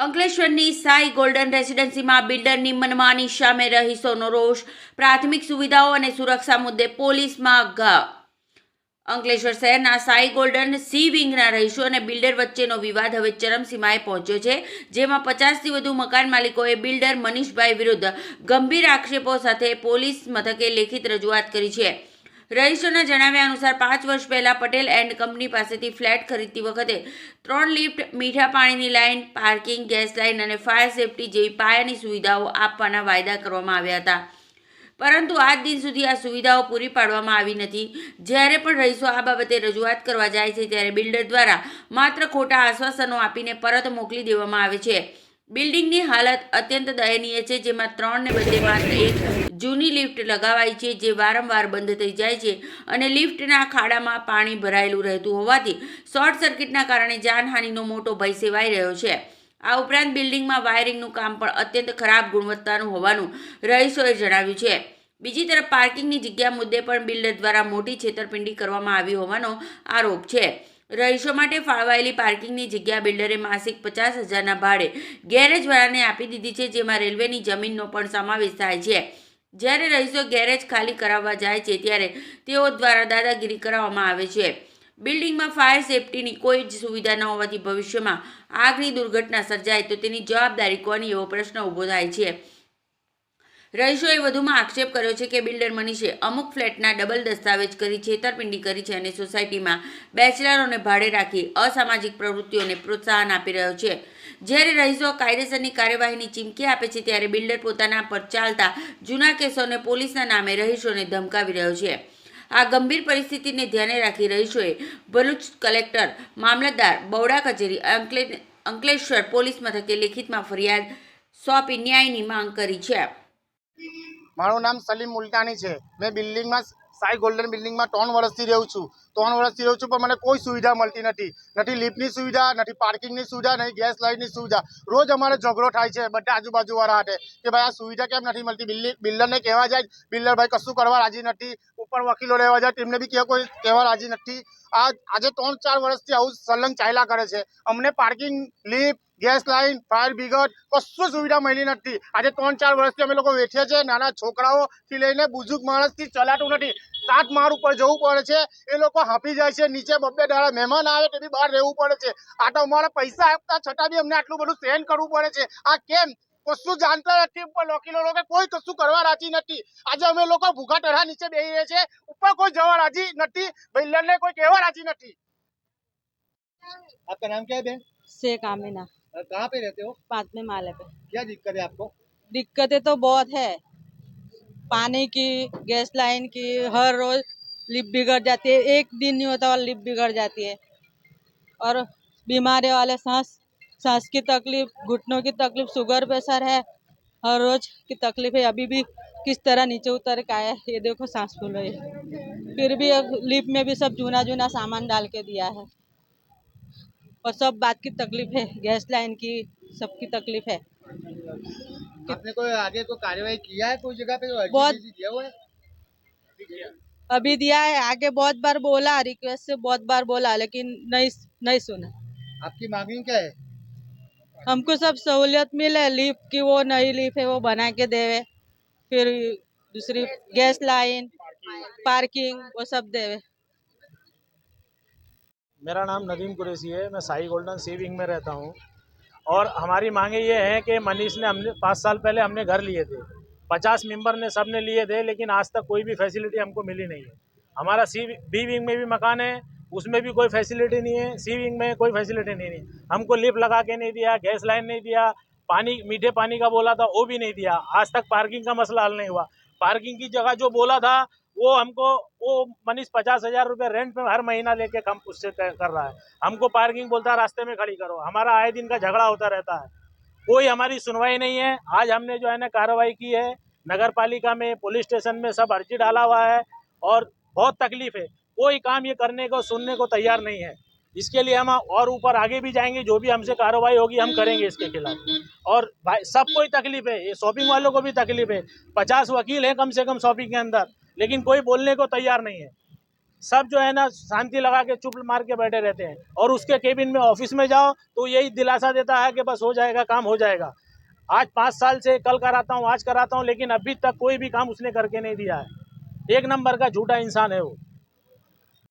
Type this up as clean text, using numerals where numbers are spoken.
અંકલેશ્વરની Sai golden રેસિડેન્સીમાં બિલ્ડરની મનમાની સામે રહીશોનો રોષ, પ્રાથમિક સુવિધાઓ અને સુરક્ષા મુદ્દે પોલીસમાં ઘા. અંકલેશ્વર શહેરના સાઈ ગોલ્ડન સી વિંગના રહીશો અને બિલ્ડર વચ્ચેનો વિવાદ હવે ચરમસીમાએ પહોંચ્યો છે, જેમાં 50થી વધુ મકાન માલિકોએ બિલ્ડર મનીષભાઈ વિરુદ્ધ ગંભીર આક્ષેપો સાથે પોલીસ મથકે લેખિત રજૂઆત કરી છે. રહીશોના જણાવ્યા અનુસાર 5 વર્ષ પહેલા પટેલ એન્ડ કંપની પાસેથી ફ્લેટ ખરીદતી વખતે 3 લિફ્ટ, મીઠા પાણીની લાઇન, પાર્કિંગ, ગેસ લાઇન અને ફાયર સેફટી જેવી પાયાની સુવિધાઓ આપવાના વાયદા કરવામાં આવ્યા હતા, પરંતુ આજ દિન સુધી આ સુવિધાઓ પૂરી પાડવામાં આવી નથી. જ્યારે પણ રહીશો આ બાબતે રજૂઆત કરવા જાય છે ત્યારે બિલ્ડર દ્વારા માત્ર ખોટા આશ્વાસનો આપીને પરત મોકલી દેવામાં આવે છે. બિલ્ડિંગની હાલત અત્યંત દયનીય છે, જેમાં 3 ને બદલે માત્ર એક જૂની લિફ્ટ લગાવાઈ છે, જે વારંવાર બંધ થઈ જાય છે અને લિફ્ટના ખાડામાં પાણી ભરાયેલું રહેતું હોવાથી શોર્ટ સર્કિટના કારણે જાનહાનિનો મોટો ભય સેવાઈ રહ્યો છે. આ ઉપરાંત બિલ્ડિંગમાં વાયરિંગનું કામ પણ અત્યંત ખરાબ ગુણવત્તાનું હોવાનું રહીશોએ જણાવ્યું છે. બીજી તરફ પાર્કિંગની જગ્યા મુદ્દે પણ બિલ્ડર દ્વારા મોટી છેતરપિંડી કરવામાં આવી હોવાનો આરોપ છે. રહીશો માટે ફાળવાયેલી પાર્કિંગની જગ્યા બિલ્ડરે માસિક 50,000ના ભાડે ગેરેજવાળાને આપી દીધી છે, જેમાં રેલવેની જમીનનો પણ સમાવેશ થાય છે. જ્યારે રહીશો ગેરેજ ખાલી કરાવવા જાય છે ત્યારે તેઓ દ્વારા દાદાગીરી કરાવવામાં આવે છે. બિલ્ડિંગમાં ફાયર સેફટીની કોઈ જ સુવિધા ન હોવાથી ભવિષ્યમાં આગની દુર્ઘટના સર્જાય તો તેની જવાબદારી કોની એવો પ્રશ્ન ઊભો થાય છે. રહીશોએ વધુમાં આક્ષેપ કર્યો છે કે બિલ્ડર મનીષે અમુક ફ્લેટના ડબલ દસ્તાવેજ કરી છેતરપિંડી કરી છે અને સોસાયટીમાં બેચલરોને ભાડે રાખી અસામાજિક પ્રવૃત્તિઓને પ્રોત્સાહન આપી રહ્યો છે. જ્યારે રહીશો કાયદેસરની કાર્યવાહીની ચીમકી આપે છે ત્યારે બિલ્ડર પોતાના પર ચાલતા જૂના કેસોને પોલીસના નામે રહીશોને ધમકાવી રહ્યો છે. આ ગંભીર પરિસ્થિતિને ધ્યાને રાખી રહીશોએ ભરૂચ કલેક્ટર, મામલતદાર, બરોડા કચેરી, અંકલેશ્વર પોલીસ મથકે લેખિતમાં ફરિયાદ સોંપી ન્યાયની માંગ કરી છે. મારું નામ સલીમ મુલતાની છે. મેં બિલ્ડિંગમાં સાઈ ગોલ્ડન બિલ્ડિંગમાં 3 વર્ષથી રહું છું. પણ મને કોઈ સુવિધા મળતી નથી. નથી લિફ્ટની સુવિધા, નથી પાર્કિંગની સુવિધા, નહીં ગેસ લાઇટની સુવિધા. રોજ અમારે ઝઘડો થાય છે બધા આજુબાજુવાળા હાથે કે ભાઈ આ સુવિધા કેમ નથી મળતી. બિલ્ડરને કહેવા જાય, બિલ્ડર ભાઈ કશું કરવા રાજી નથી. ઉપર વકીલો લેવા જાય તેમને બી કોઈ કહેવા રાજી નથી. આજે 3-4 વર્ષથી આવું સલંગ ચાલ્યા કરે છે. અમને parking, lift, gas line, fire brigade કશું સુવિધા મળી નથી. આજે 3-4 વર્ષથી અમે લોકો વેઠીએ છીએ. નાના છોકરાઓથી લઈને બુઝુર્ગ માણસથી ચલાતું નથી. 7 માળ ઉપર જવું પડે છે. એ લોકો હાંફી જાય છે. નીચે 2-2 દાડા મહેમાન આવે તે બી બહાર રહેવું પડે છે. આ તો અમારા પૈસા આપતા છતાં બી અમને આટલું બધું સહન કરવું પડે છે. આ કેમ? કશું જાણતા નથી. ઉપર વકીલો લોકો કોઈ કશું કરવા રાજી નથી. આજે અમે લોકો ભૂખા ટરા નીચે બેસી રહ્યા છે. ઉપર કોઈ જવા રાજી નથી. બિલ્ડરને કોઈ કહેવા રાજી નથી. आपका नाम क्या है बहन? शेख आमिना। कहाँ पे रहते हो? 5वें माले पे। क्या दिक्कत है आपको? दिक्कतें तो बहुत है, पानी की, गैस लाइन की, हर रोज लिफ्ट बिगड़ जाती है, एक दिन नहीं होता और लिफ्ट बिगड़ जाती है। और बीमारी वाले सांस की तकलीफ, घुटनों की तकलीफ, शुगर प्रेशर है, हर रोज की तकलीफ है। अभी भी किस तरह नीचे उतर के आया है, ये देखो सांस फूल रही है। फिर भी लिफ्ट में भी सब जूना सामान डाल के दिया है और सब बात की तकलीफ है, गैस लाइन की सबकी तकलीफ है। आपने कोई आगे कोई कार्यवाही किया है कोई जगह पे? बहुत दिया हुआ है? अभी दिया है, आगे बहुत बार बोला, रिक्वेस्ट से बहुत बार बोला, लेकिन नहीं सुना। आपकी मांगनी क्या है? हमको सब सहूलियत मिले, लिफ्ट की वो नई लिफ्ट है वो बना के देवे, फिर दूसरी गैस लाइन, पार्किंग वो सब देवे। मेरा नाम नदीम कुरैशी है। मैं साई गोल्डन सी विंग में रहता हूँ और हमारी मांगे ये हैं कि मनीष ने हमने 5 साल पहले हमने घर लिए थे, 50 मेंबर ने सब ने लिए थे, लेकिन आज तक कोई भी फैसिलिटी हमको मिली नहीं है। हमारा बी विंग में भी मकान है, उसमें भी कोई फैसिलिटी नहीं है, सी विंग में कोई फैसिलिटी नहीं है। हमको लिफ्ट लगा के नहीं दिया, गैस लाइन नहीं दिया, पानी मीठे पानी का बोला था वो भी नहीं दिया। आज तक पार्किंग का मसला हल नहीं हुआ। पार्किंग की जगह जो बोला था वो हमको वो मनीष 50,000 रुपये रेंट में हर महीना लेके कम उससे कर रहा है। हमको पार्किंग बोलता है रास्ते में खड़ी करो। हमारा आए दिन का झगड़ा होता रहता है, कोई हमारी सुनवाई नहीं है। आज हमने जो है ना कार्रवाई की है, नगर पालिका में, पुलिस स्टेशन में सब अर्जी डाला हुआ है और बहुत तकलीफ है। कोई काम ये करने को सुनने को तैयार नहीं है। इसके लिए हम और ऊपर आगे भी जाएंगे, जो भी हमसे कार्रवाई होगी हम करेंगे इसके खिलाफ। और भाई सबको ही तकलीफ है, ये शॉपिंग वालों को भी तकलीफ है। 50 वकील हैं कम से कम शॉपिंग के अंदर, लेकिन कोई बोलने को तैयार नहीं है। सब जो है ना शांति लगा के चुप मार के बैठे रहते हैं। और उसके केबिन में ऑफिस में जाओ तो यही दिलासा देता है कि बस हो जाएगा, काम हो जाएगा। आज 5 साल से कल कराता हूँ, आज कराता हूँ, लेकिन अभी तक कोई भी काम उसने करके नहीं दिया है। एक नंबर का झूठा इंसान है वो।